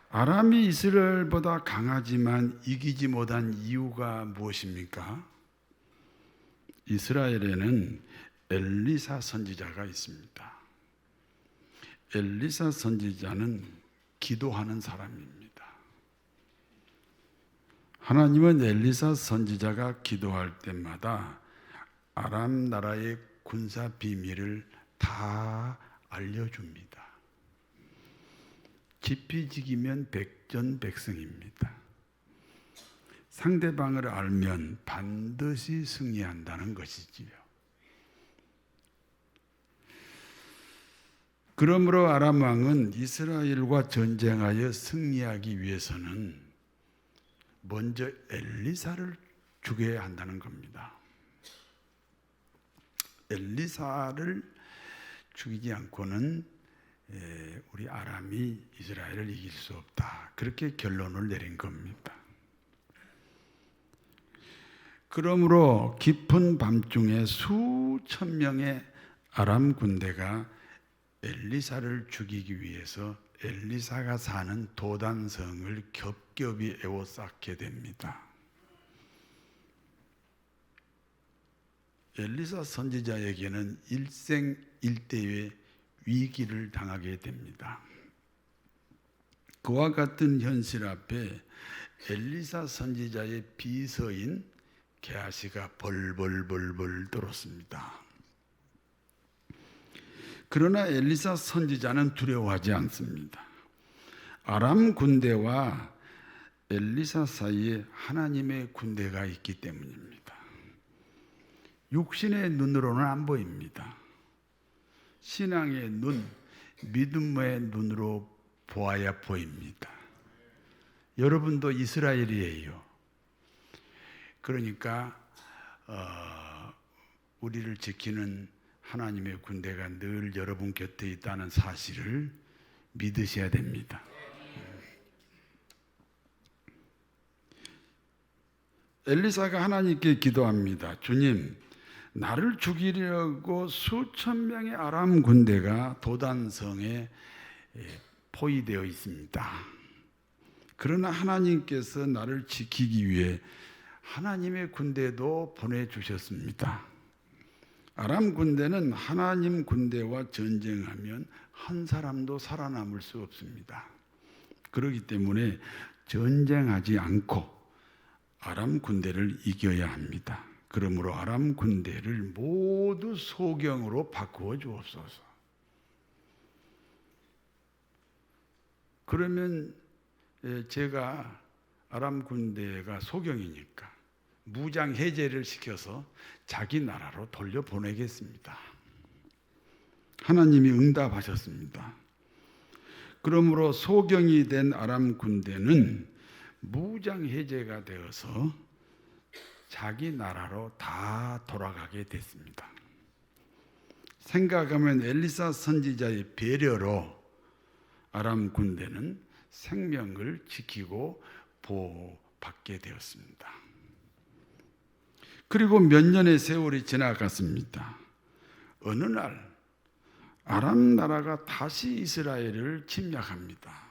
아람이 이스라엘보다 강하지만 이기지 못한 이유가 무엇입니까? 이스라엘에는 엘리사 선지자가 있습니다. 엘리사 선지자는 기도하는 사람입니다. 하나님은 엘리사 선지자가 기도할 때마다 아람 나라의 군사 비밀을 다 알려줍니다. 지피지기면 백전백승입니다. 상대방을 알면 반드시 승리한다는 것이지요. 그러므로 아람 왕은 이스라엘과 전쟁하여 승리하기 위해서는 먼저 엘리사를 죽여야 한다는 겁니다. 엘리사를 죽이지 않고는 우리 아람이 이스라엘을 이길 수 없다. 그렇게 결론을 내린 겁니다. 그러므로 깊은 밤중에 수천 명의 아람 군대가 엘리사를 죽이기 위해서 엘리사가 사는 도단성을 겹겹이 에워싸게 됩니다. 엘리사 선지자에게는 일생일대의 위기를 당하게 됩니다. 그와 같은 현실 앞에 엘리사 선지자의 비서인 게하시가 벌벌벌벌 떨었습니다. 그러나 엘리사 선지자는 두려워하지 않습니다. 아람 군대와 엘리사 사이에 하나님의 군대가 있기 때문입니다. 육신의 눈으로는 안 보입니다. 신앙의 눈, 믿음의 눈으로 보아야 보입니다. 여러분도 이스라엘이에요. 그러니까 우리를 지키는 하나님의 군대가 늘 여러분 곁에 있다는 사실을 믿으셔야 됩니다. 엘리사가 하나님께 기도합니다. 주님, 나를 죽이려고 수천 명의 아람 군대가 도단성에 포위되어 있습니다. 그러나 하나님께서 나를 지키기 위해 하나님의 군대도 보내주셨습니다. 아람 군대는 하나님 군대와 전쟁하면 한 사람도 살아남을 수 없습니다. 그렇기 때문에 전쟁하지 않고 아람 군대를 이겨야 합니다. 그러므로 아람 군대를 모두 소경으로 바꾸어 주옵소서. 그러면 제가 아람 군대가 소경이니까 무장 해제를 시켜서 자기 나라로 돌려보내겠습니다. 하나님이 응답하셨습니다. 그러므로 소경이 된 아람 군대는 무장 해제가 되어서 자기 나라로 다 돌아가게 됐습니다. 생각하면 엘리사 선지자의 배려로 아람 군대는 생명을 지키고 보호받게 되었습니다. 그리고 몇 년의 세월이 지나갔습니다. 어느 날 아람 나라가 다시 이스라엘을 침략합니다.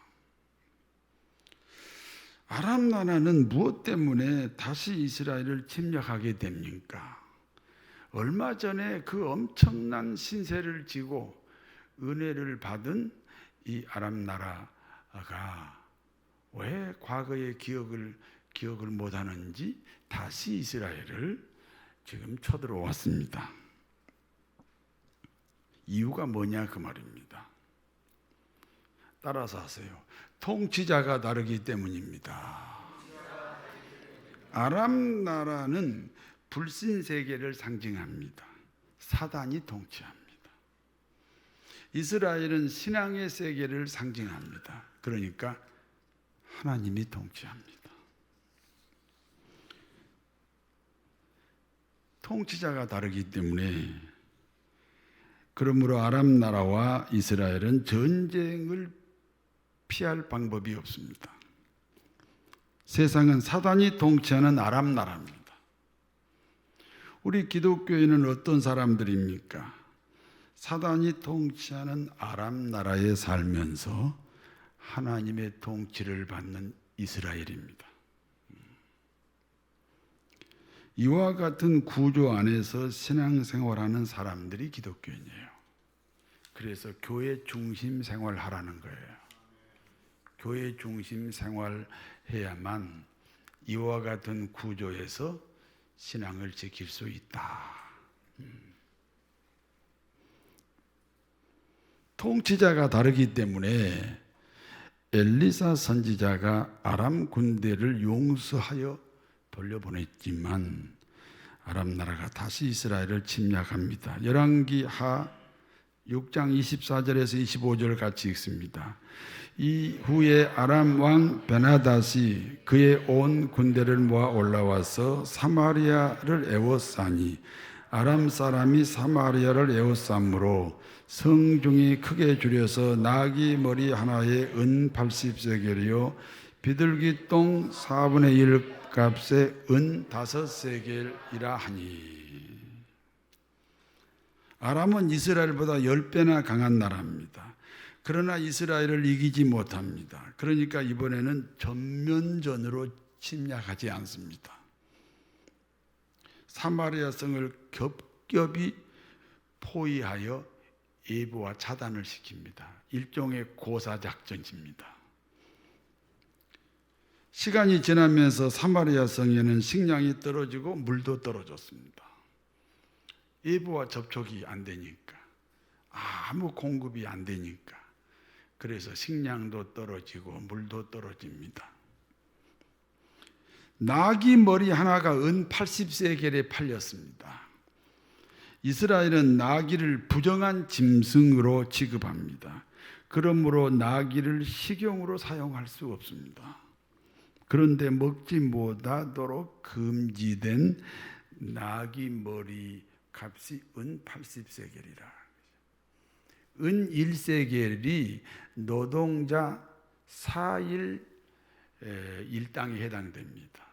아람 나라는 무엇 때문에 다시 이스라엘을 침략하게 됩니까? 얼마 전에 그 엄청난 신세를 지고 은혜를 받은 이 아람 나라가 왜 과거의 기억을 못하는지 다시 이스라엘을 지금 쳐들어왔습니다. 이유가 뭐냐 그 말입니다. 따라서 하세요. 통치자가 다르기 때문입니다. 아람 나라는 불신 세계를 상징합니다. 사단이 통치합니다. 이스라엘은 신앙의 세계를 상징합니다. 그러니까 하나님이 통치합니다. 통치자가 다르기 때문에 그러므로 아람 나라와 이스라엘은 전쟁을 피할 방법이 없습니다. 세상은 사단이 통치하는 아람 나라입니다. 우리 기독교인은 어떤 사람들입니까? 사단이 통치하는 아람 나라에 살면서 하나님의 통치를 받는 이스라엘입니다. 이와 같은 구조 안에서 신앙생활하는 사람들이 기독교인이에요. 그래서 교회 중심 생활하라는 거예요. 교회 중심 생활해야만 이와 같은 구조에서 신앙을 지킬 수 있다. 통치자가 다르기 때문에 엘리사 선지자가 아람 군대를 용서하여 돌려보냈지만 아람 나라가 다시 이스라엘을 침략합니다. 열왕기하 6장 24절에서 25절 같이 읽습니다. 이후에 아람 왕 베나닷이 그의 온 군대를 모아 올라와서 사마리아를 에워싸니 아람 사람이 사마리아를 에워싸므로 성중이 크게 줄여서 나귀 머리 하나에 은 80세겔이요 비둘기 똥 4분의 1 값에 은 5세겔이라 하니. 아람은 이스라엘보다 10배나 강한 나라입니다. 그러나 이스라엘을 이기지 못합니다. 그러니까 이번에는 전면전으로 침략하지 않습니다. 사마리아 성을 겹겹이 포위하여 예부와 차단을 시킵니다. 일종의 고사작전입니다. 시간이 지나면서 사마리아 성에는 식량이 떨어지고 물도 떨어졌습니다. 예부와 접촉이 안 되니까, 아무 공급이 안 되니까, 그래서 식량도 떨어지고 물도 떨어집니다. 나귀 머리 하나가 은 80세겔에 팔렸습니다. 이스라엘은 나귀를 부정한 짐승으로 취급합니다. 그러므로 나귀를 식용으로 사용할 수 없습니다. 그런데 먹지 못하도록 금지된 나귀 머리 값이 은 80세겔이라. 은 1세겔이 노동자 4일 일당에 해당됩니다.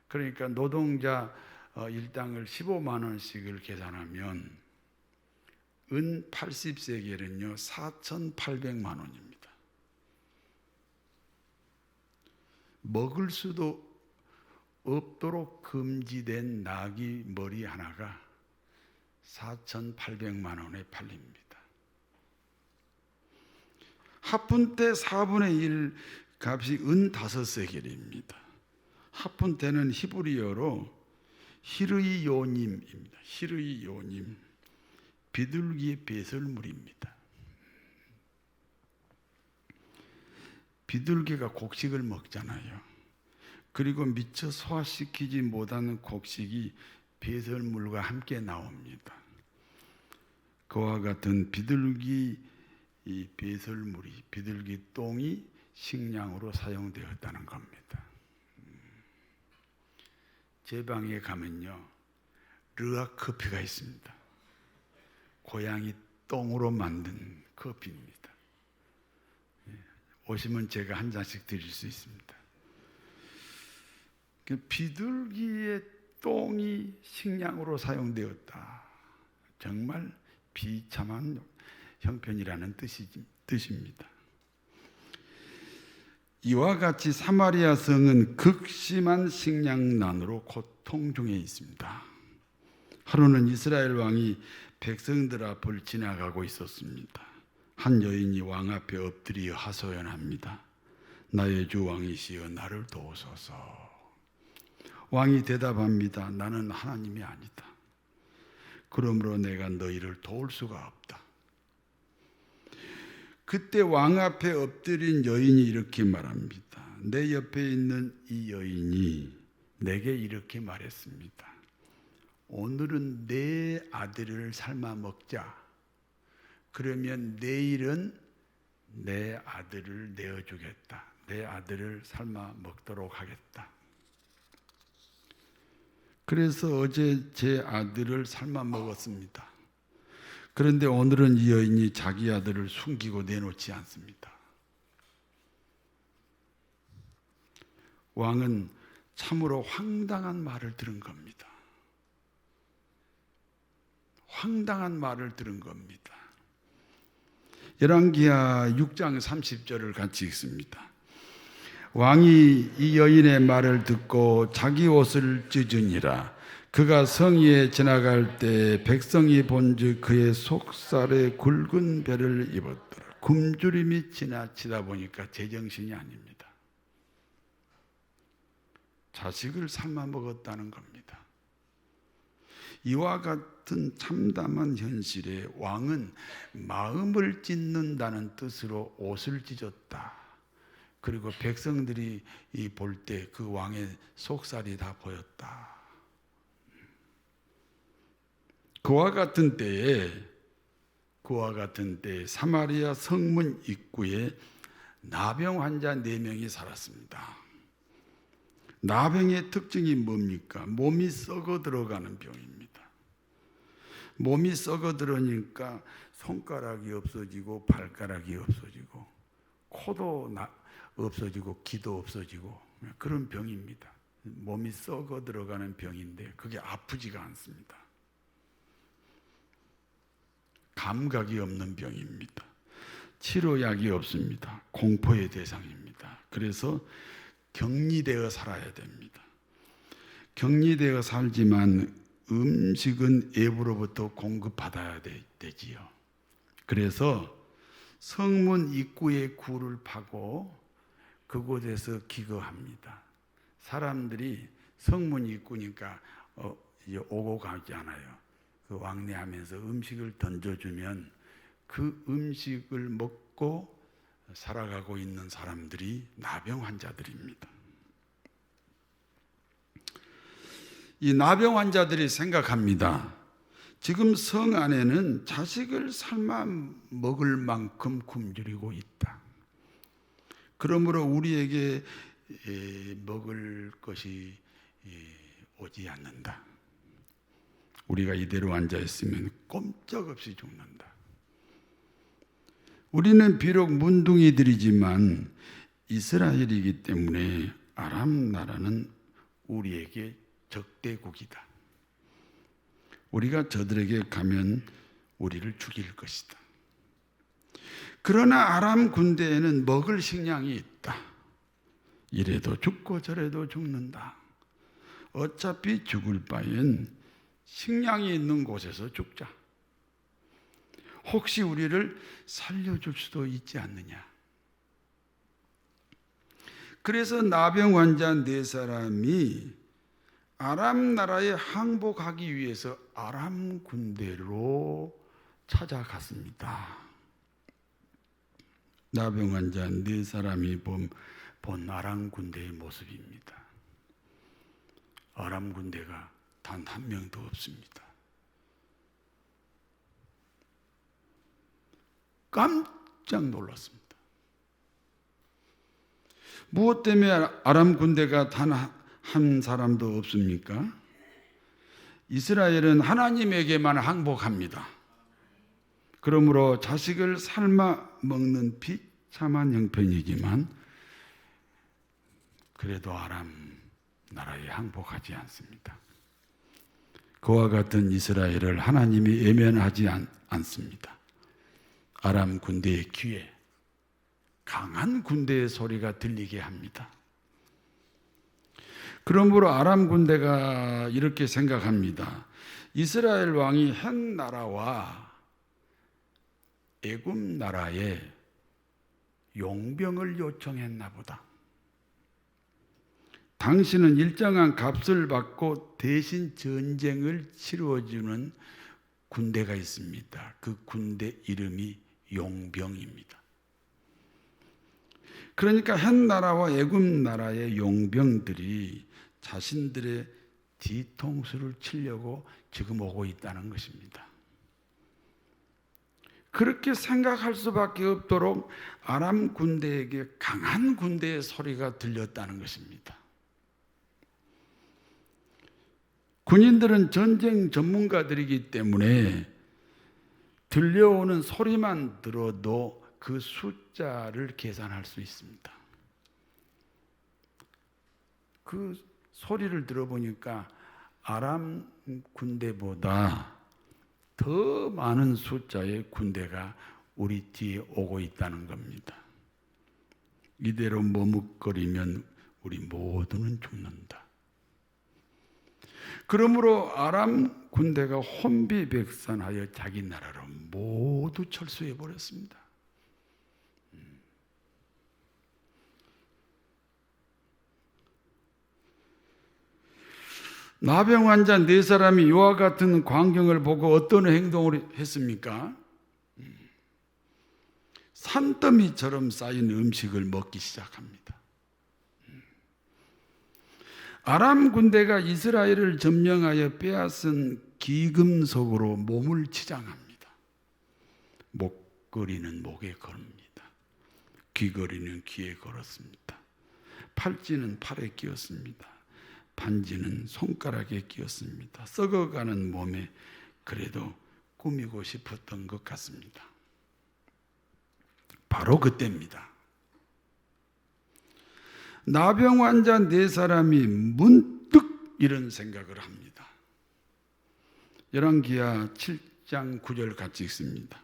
그러니까 노동자 일당을 15만 원씩을 계산하면 은 80세겔은요 4,800만 원입니다. 먹을 수도 없도록 금지된 나귀 머리 하나가 4,800만 원에 팔립니다. 합분 때 4분의 1 값이 은 5세겔입니다. 합분 때는 히브리어로 히르이요님입니다. 히르이요님, 비둘기의 배설물입니다. 비둘기가 곡식을 먹잖아요. 그리고 미처 소화시키지 못하는 곡식이 배설물과 함께 나옵니다. 그와 같은 비둘기 이 배설물이, 비둘기 똥이 식량으로 사용되었다는 겁니다. 제 방에 가면요 르아 커피가 있습니다. 고양이 똥으로 만든 커피입니다. 오시면 제가 한 잔씩 드릴 수 있습니다. 비둘기의 똥이 식량으로 사용되었다. 정말 비참한 형편이라는 뜻입니다. 이와 같이 사마리아 성은 극심한 식량난으로 고통 중에 있습니다. 하루는 이스라엘 왕이 백성들 앞을 지나가고 있었습니다. 한 여인이 왕 앞에 엎드려 하소연합니다. 나의 주 왕이시여 나를 도우소서. 왕이 대답합니다. 나는 하나님이 아니다. 그러므로 내가 너희를 도울 수가 없다. 그때 왕 앞에 엎드린 여인이 이렇게 말합니다. 내 옆에 있는 이 여인이 내게 이렇게 말했습니다. 오늘은 내 아들을 삶아 먹자. 그러면 내일은 내 아들을 내어주겠다. 내 아들을 삶아 먹도록 하겠다. 그래서 어제 제 아들을 삶아 먹었습니다. 그런데 오늘은 이 여인이 자기 아들을 숨기고 내놓지 않습니다. 왕은 참으로 황당한 말을 들은 겁니다. 황당한 말을 들은 겁니다. 열왕기하 6장 30절을 같이 읽습니다. 왕이 이 여인의 말을 듣고 자기 옷을 찢으니라. 그가 성 위에 지나갈 때 백성이 본즉 그의 속살에 굵은 배를 입었더라. 굶주림이 지나치다 보니까 제정신이 아닙니다. 자식을 삶아 먹었다는 겁니다. 이와 같은 참담한 현실에 왕은 마음을 찢는다는 뜻으로 옷을 찢었다. 그리고 백성들이 볼 때 그 왕의 속살이 다 보였다. 그와 같은 때에 사마리아 성문 입구에 나병 환자 4명이 살았습니다. 나병의 특징이 뭡니까? 몸이 썩어 들어가는 병입니다. 몸이 썩어 들어니까 손가락이 없어지고 발가락이 없어지고 코도 없어지고 귀도 없어지고 그런 병입니다. 몸이 썩어 들어가는 병인데 그게 아프지가 않습니다. 감각이 없는 병입니다. 치료약이 없습니다. 공포의 대상입니다. 그래서 격리되어 살아야 됩니다. 격리되어 살지만 음식은 외부로부터 공급받아야 되지요. 그래서 성문 입구에 굴을 파고 그곳에서 기거합니다. 사람들이 성문 입구니까 오고 가지 않아요. 그 왕래하면서 음식을 던져주면 그 음식을 먹고 살아가고 있는 사람들이 나병 환자들입니다. 이 나병 환자들이 생각합니다. 지금 성 안에는 자식을 삶아 먹을 만큼 굶주리고 있다. 그러므로 우리에게 먹을 것이 오지 않는다. 우리가 이대로 앉아있으면 꼼짝없이 죽는다. 우리는 비록 문둥이들이지만 이스라엘이기 때문에 아람 나라는 우리에게 적대국이다. 우리가 저들에게 가면 우리를 죽일 것이다. 그러나 아람 군대에는 먹을 식량이 있다. 이래도 죽고 저래도 죽는다. 어차피 죽을 바엔 식량이 있는 곳에서 죽자. 혹시 우리를 살려줄 수도 있지 않느냐. 그래서 나병 환자 4사람이 아람 나라에 항복하기 위해서 아람 군대로 찾아갔습니다. 나병 환자 4사람이 본 아람 군대의 모습입니다. 아람 군대가 단 한 명도 없습니다. 깜짝 놀랐습니다. 무엇 때문에 아람 군대가 단 한 사람도 없습니까? 이스라엘은 하나님에게만 항복합니다. 그러므로 자식을 삶아 먹는 비참한 형편이지만 그래도 아람 나라에 항복하지 않습니다. 그와 같은 이스라엘을 하나님이 외면하지 않습니다. 아람 군대의 귀에 강한 군대의 소리가 들리게 합니다. 그러므로 아람 군대가 이렇게 생각합니다. 이스라엘 왕이 헷 나라와 애굽 나라에 용병을 요청했나 보다. 당신은 일정한 값을 받고 대신 전쟁을 치루어주는 군대가 있습니다. 그 군대 이름이 용병입니다. 그러니까 헷 나라와 애굽 나라의 용병들이 자신들의 뒤통수를 치려고 지금 오고 있다는 것입니다. 그렇게 생각할 수밖에 없도록 아람 군대에게 강한 군대의 소리가 들렸다는 것입니다. 군인들은 전쟁 전문가들이기 때문에 들려오는 소리만 들어도 그 숫자를 계산할 수 있습니다. 그 소리를 들어보니까 아람 군대보다 더 많은 숫자의 군대가 우리 뒤에 오고 있다는 겁니다. 이대로 머뭇거리면 우리 모두는 죽는다. 그러므로 아람 군대가 혼비백산하여 자기 나라로 모두 철수해 버렸습니다. 나병 환자 4사람이 이와 같은 광경을 보고 어떤 행동을 했습니까? 산더미처럼 쌓인 음식을 먹기 시작합니다. 아람 군대가 이스라엘을 점령하여 빼앗은 기금속으로 몸을 치장합니다. 목걸이는 목에 걸습니다. 귀걸이는 귀에 걸었습니다. 팔찌는 팔에 끼웠습니다. 반지는 손가락에 끼웠습니다. 썩어가는 몸에 그래도 꾸미고 싶었던 것 같습니다. 바로 그때입니다. 나병 환자 4사람이 문득 이런 생각을 합니다. 열왕기하 7장 9절 같이 읽습니다.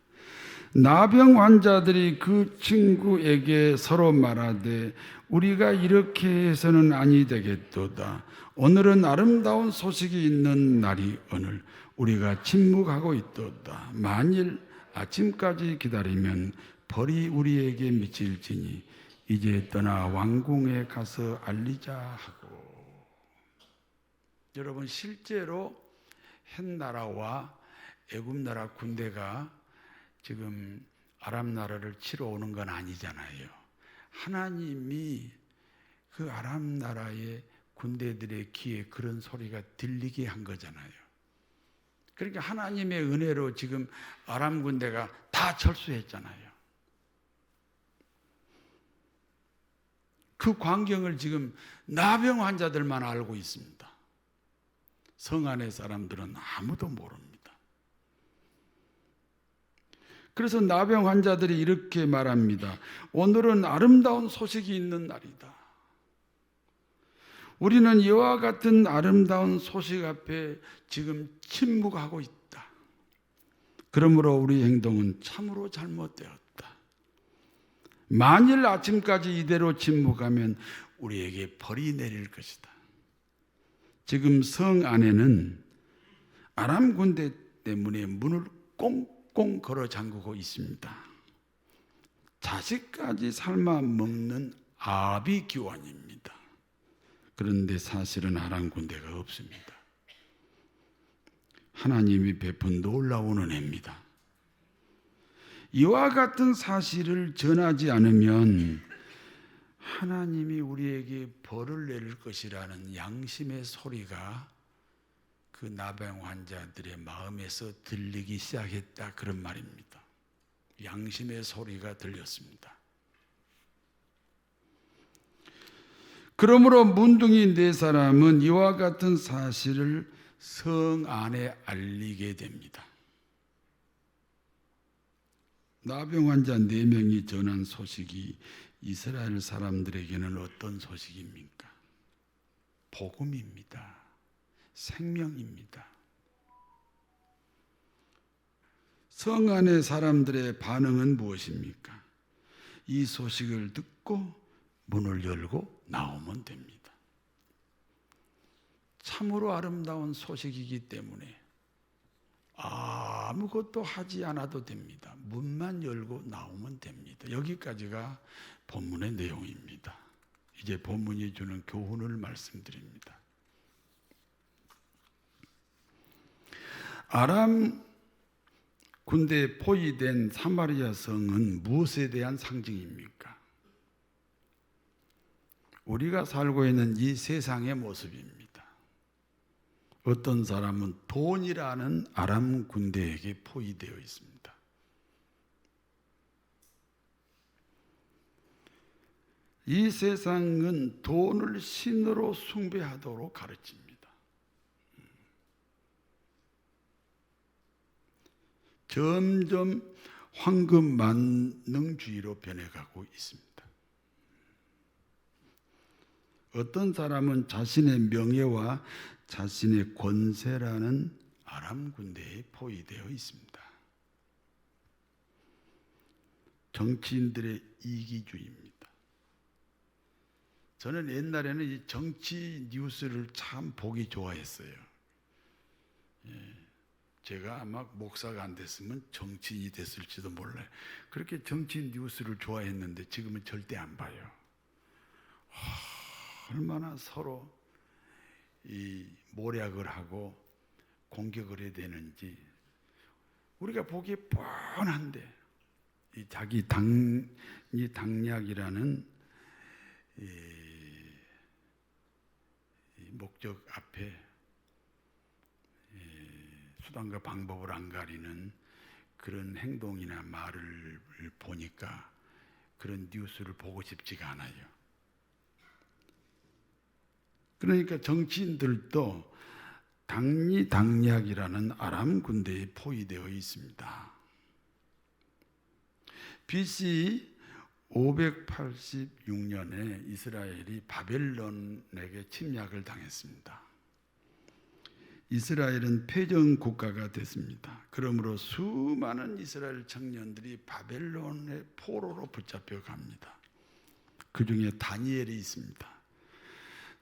나병 환자들이 그 친구에게 서로 말하되 우리가 이렇게 해서는 아니 되겠도다. 오늘은 아름다운 소식이 있는 날이 오늘 우리가 침묵하고 있도다. 만일 아침까지 기다리면 벌이 우리에게 미칠지니 이제 떠나 왕궁에 가서 알리자 하고. 여러분, 실제로 햇나라와 애굽나라 군대가 지금 아람 나라를 치러 오는 건 아니잖아요. 하나님이 그 아람 나라의 군대들의 귀에 그런 소리가 들리게 한 거잖아요. 그러니까 하나님의 은혜로 지금 아람 군대가 다 철수했잖아요. 그 광경을 지금 나병 환자들만 알고 있습니다. 성 안의 사람들은 아무도 모릅니다. 그래서 나병 환자들이 이렇게 말합니다. 오늘은 아름다운 소식이 있는 날이다. 우리는 이와 같은 아름다운 소식 앞에 지금 침묵하고 있다. 그러므로 우리 행동은 참으로 잘못되었다. 만일 아침까지 이대로 침묵하면 우리에게 벌이 내릴 것이다. 지금 성 안에는 아람 군대 때문에 문을 꽁꽁 걸어 잠그고 있습니다. 자식까지 삶아 먹는 아비규환입니다. 그런데 사실은 아람 군대가 없습니다. 하나님이 베푼 놀라운 은혜입니다. 이와 같은 사실을 전하지 않으면 하나님이 우리에게 벌을 내릴 것이라는 양심의 소리가 그 나병 환자들의 마음에서 들리기 시작했다, 그런 말입니다. 양심의 소리가 들렸습니다. 그러므로 문둥이 4사람은 이와 같은 사실을 성 안에 알리게 됩니다. 나병 환자 4명이 전한 소식이 이스라엘 사람들에게는 어떤 소식입니까? 복음입니다. 생명입니다. 성 안의 사람들의 반응은 무엇입니까? 이 소식을 듣고 문을 열고 나오면 됩니다. 참으로 아름다운 소식이기 때문에 아무것도 하지 않아도 됩니다. 문만 열고 나오면 됩니다. 여기까지가 본문의 내용입니다. 이제 본문이 주는 교훈을 말씀드립니다. 아람 군대에 포위된 사마리아 성은 무엇에 대한 상징입니까? 우리가 살고 있는 이 세상의 모습입니다. 어떤 사람은 돈이라는 아람 군대에게 포위되어 있습니다. 이 세상은 돈을 신으로 숭배하도록 가르칩니다. 점점 황금 만능주의로 변해가고 있습니다. 어떤 사람은 자신의 명예와 자신의 권세라는 아람 군대에 포위되어 있습니다. 정치인들의 이기주의입니다. 저는 옛날에는 이 정치 뉴스를 참 보기 좋아했어요. 제가 아마 목사가 안 됐으면 정치인이 됐을지도 몰라요. 그렇게 정치 뉴스를 좋아했는데 지금은 절대 안 봐요. 얼마나 서로 이 모략을 하고 공격을 해야 되는지 우리가 보기에 뻔한데 이 자기 당략이라는 이 목적 앞에 수단과 방법을 안 가리는 그런 행동이나 말을 보니까 그런 뉴스를 보고 싶지가 않아요. 그러니까 정치인들도 당리당략이라는 아람 군대에 포위되어 있습니다. BC 586년에 이스라엘이 바벨론에게 침략을 당했습니다. 이스라엘은 패전 국가가 됐습니다. 그러므로 수많은 이스라엘 청년들이 바벨론의 포로로 붙잡혀 갑니다. 그 중에 다니엘이 있습니다.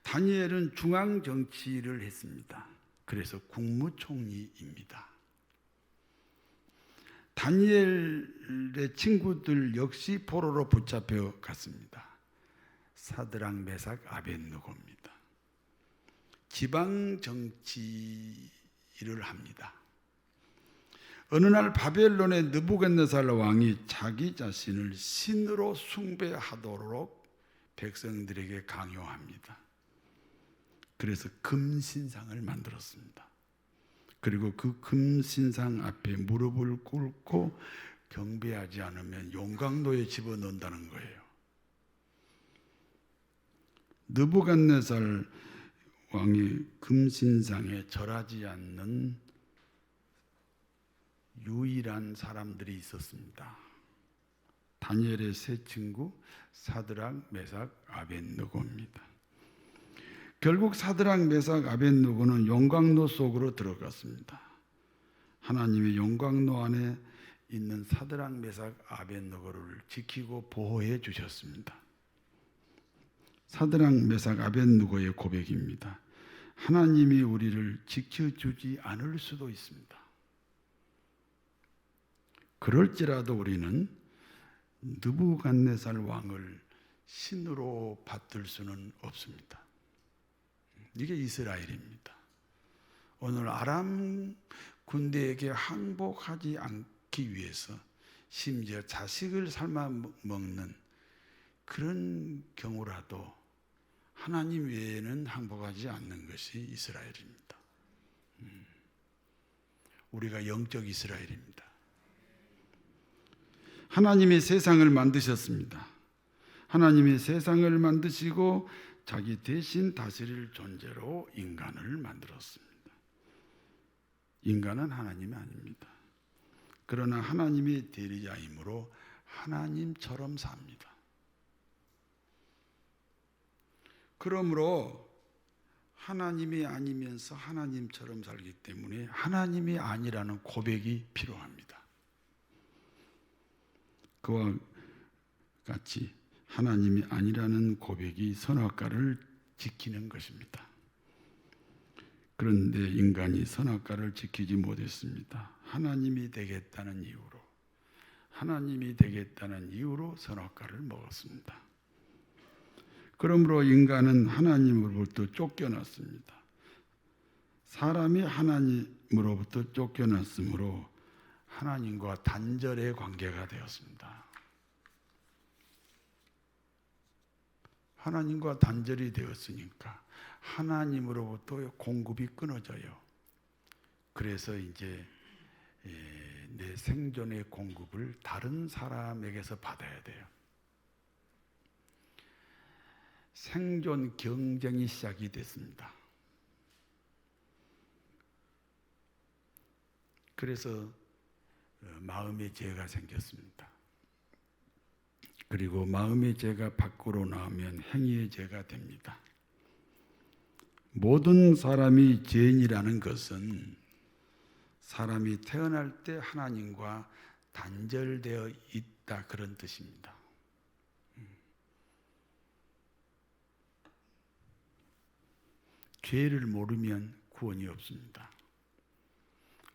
다니엘은 중앙 정치를 했습니다. 그래서 국무총리입니다. 다니엘의 친구들 역시 포로로 붙잡혀 갔습니다. 사드락, 메삭, 아벳느고입니다. 지방 정치 일을 합니다. 어느 날 바벨론의 느부갓네살 왕이 자기 자신을 신으로 숭배하도록 백성들에게 강요합니다. 그래서 금신상을 만들었습니다. 그리고 그 금신상 앞에 무릎을 꿇고 경배하지 않으면 용광로에 집어넣는다는 거예요. 느부갓네살 왕이 금신상에 절하지 않는 유일한 사람들이 있었습니다. 다니엘의 세 친구 사드락, 메삭, 아벳느고입니다. 결국 사드락, 메삭, 아벳느고는 용광로 속으로 들어갔습니다. 하나님이 용광로 안에 있는 사드락, 메삭, 아벳느고를 지키고 보호해 주셨습니다. 사드락, 메삭, 아벳느고의 고백입니다. 하나님이 우리를 지켜주지 않을 수도 있습니다. 그럴지라도 우리는 느부갓네살 왕을 신으로 받들 수는 없습니다. 이게 이스라엘입니다. 오늘 아람 군대에게 항복하지 않기 위해서 심지어 자식을 삶아 먹는 그런 경우라도 하나님 외에는 항복하지 않는 것이 이스라엘입니다. 우리가 영적 이스라엘입니다. 하나님이 세상을 만드셨습니다. 하나님이 세상을 만드시고 자기 대신 다스릴 존재로 인간을 만들었습니다. 인간은 하나님이 아닙니다. 그러나 하나님의 대리자이므로 하나님처럼 삽니다. 그러므로 하나님이 아니면서 하나님처럼 살기 때문에 하나님이 아니라는 고백이 필요합니다. 그와 같이 하나님이 아니라는 고백이 선악과를 지키는 것입니다. 그런데 인간이 선악과를 지키지 못했습니다. 하나님이 되겠다는 이유로 선악과를 먹었습니다. 그러므로 인간은 하나님으로부터 쫓겨났습니다. 사람이 하나님으로부터 쫓겨났으므로 하나님과 단절의 관계가 되었습니다. 하나님과 단절이 되었으니까 하나님으로부터 공급이 끊어져요. 그래서 이제 내 생존의 공급을 다른 사람에게서 받아야 돼요. 생존 경쟁이 시작이 됐습니다. 그래서 마음의 죄가 생겼습니다. 그리고 마음의 죄가 밖으로 나오면 행위의 죄가 됩니다. 모든 사람이 죄인이라는 것은 사람이 태어날 때 하나님과 단절되어 있다, 그런 뜻입니다. 죄를 모르면 구원이 없습니다.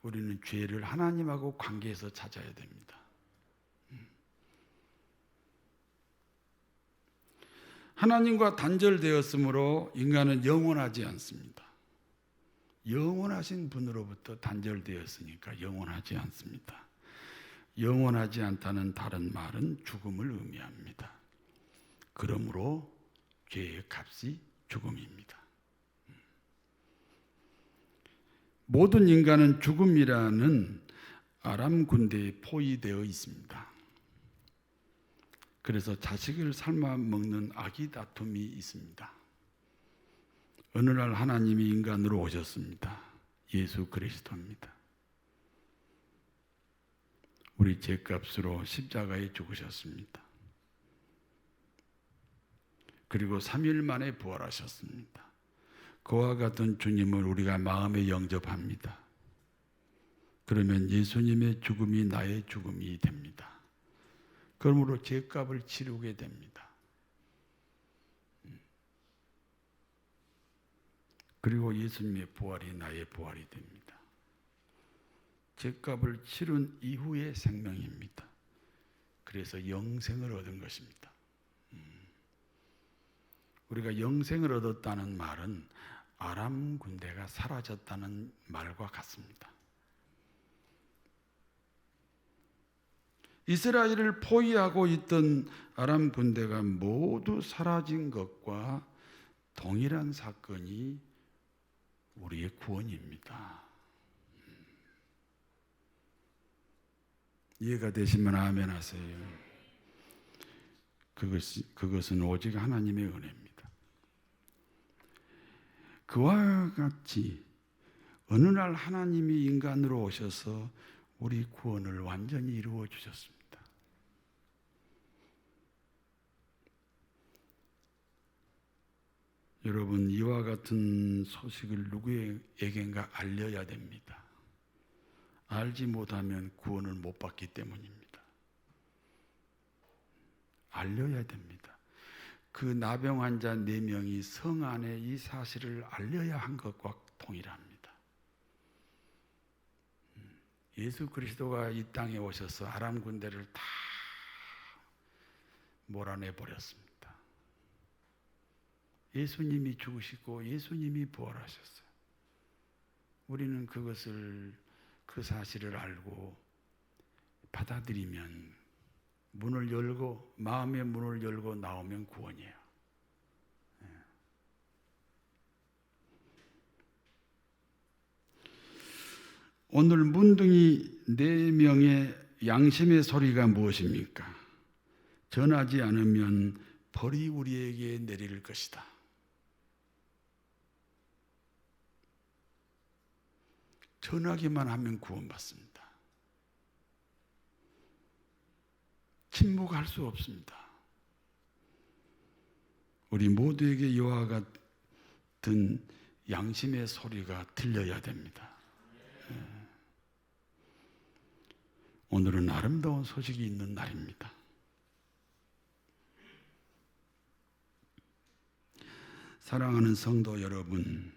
우리는 죄를 하나님하고 관계에서 찾아야 됩니다. 하나님과 단절되었으므로 인간은 영원하지 않습니다. 영원하신 분으로부터 단절되었으니까 영원하지 않습니다. 영원하지 않다는 다른 말은 죽음을 의미합니다. 그러므로 죄의 값이 죽음입니다. 모든 인간은 죽음이라는 아람 군대에 포위되어 있습니다. 그래서 자식을 삶아 먹는 악의 다툼이 있습니다. 어느 날 하나님이 인간으로 오셨습니다. 예수 그리스도입니다. 우리 죄값으로 십자가에 죽으셨습니다. 그리고 3일 만에 부활하셨습니다. 그와 같은 주님을 우리가 마음에 영접합니다. 그러면 예수님의 죽음이 나의 죽음이 됩니다. 그러므로 죄값을 치르게 됩니다. 그리고 예수님의 부활이 나의 부활이 됩니다. 죄값을 치른 이후의 생명입니다. 그래서 영생을 얻은 것입니다. 우리가 영생을 얻었다는 말은 아람 군대가 사라졌다는 말과 같습니다. 이스라엘을 포위하고 있던 아람 군대가 모두 사라진 것과 동일한 사건이 우리의 구원입니다. 이해가 되시면 아멘 하세요. 그것은 오직 하나님의 은혜입니다. 그와 같이 어느 날 하나님이 인간으로 오셔서 우리 구원을 완전히 이루어 주셨습니다. 여러분, 이와 같은 소식을 누구에게인가 알려야 됩니다. 알지 못하면 구원을 못 받기 때문입니다. 알려야 됩니다. 그 나병 환자 4명이 성 안에 이 사실을 알려야 한 것과 동일합니다. 예수 그리스도가 이 땅에 오셔서 아람 군대를 다 몰아내 버렸습니다. 예수님이 죽으시고 예수님이 부활하셨어요. 우리는 그 사실을 알고 받아들이면 문을 열고 마음의 문을 열고 나오면 구원이에요. 오늘 문둥이 4명의 양심의 소리가 무엇입니까? 전하지 않으면 벌이 우리에게 내릴 것이다. 전하기만 하면 구원받습니다. 침묵할 수 없습니다. 우리 모두에게 이와 같은 양심의 소리가 들려야 됩니다. 오늘은 아름다운 소식이 있는 날입니다. 사랑하는 성도 여러분,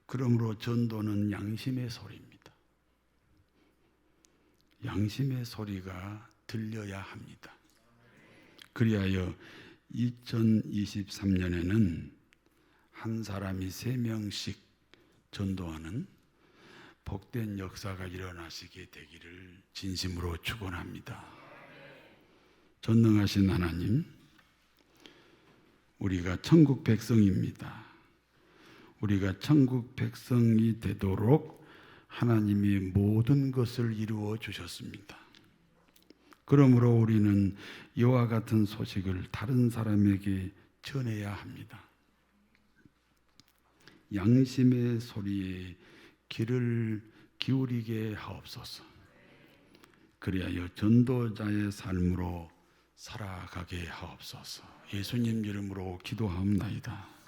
그러므로 전도는 양심의 소리입니다. 양심의 소리가 들려야 합니다. 그리하여 2023년에는 한 사람이 3명씩 전도하는 복된 역사가 일어나시게 되기를 진심으로 축원합니다. 전능하신 하나님, 우리가 천국 백성입니다. 우리가 천국 백성이 되도록 하나님이 모든 것을 이루어 주셨습니다. 그러므로 우리는 이와 같은 소식을 다른 사람에게 전해야 합니다. 양심의 소리에 귀를 기울이게 하옵소서. 그리하여 전도자의 삶으로 살아가게 하옵소서. 예수님 이름으로 기도하옵나이다.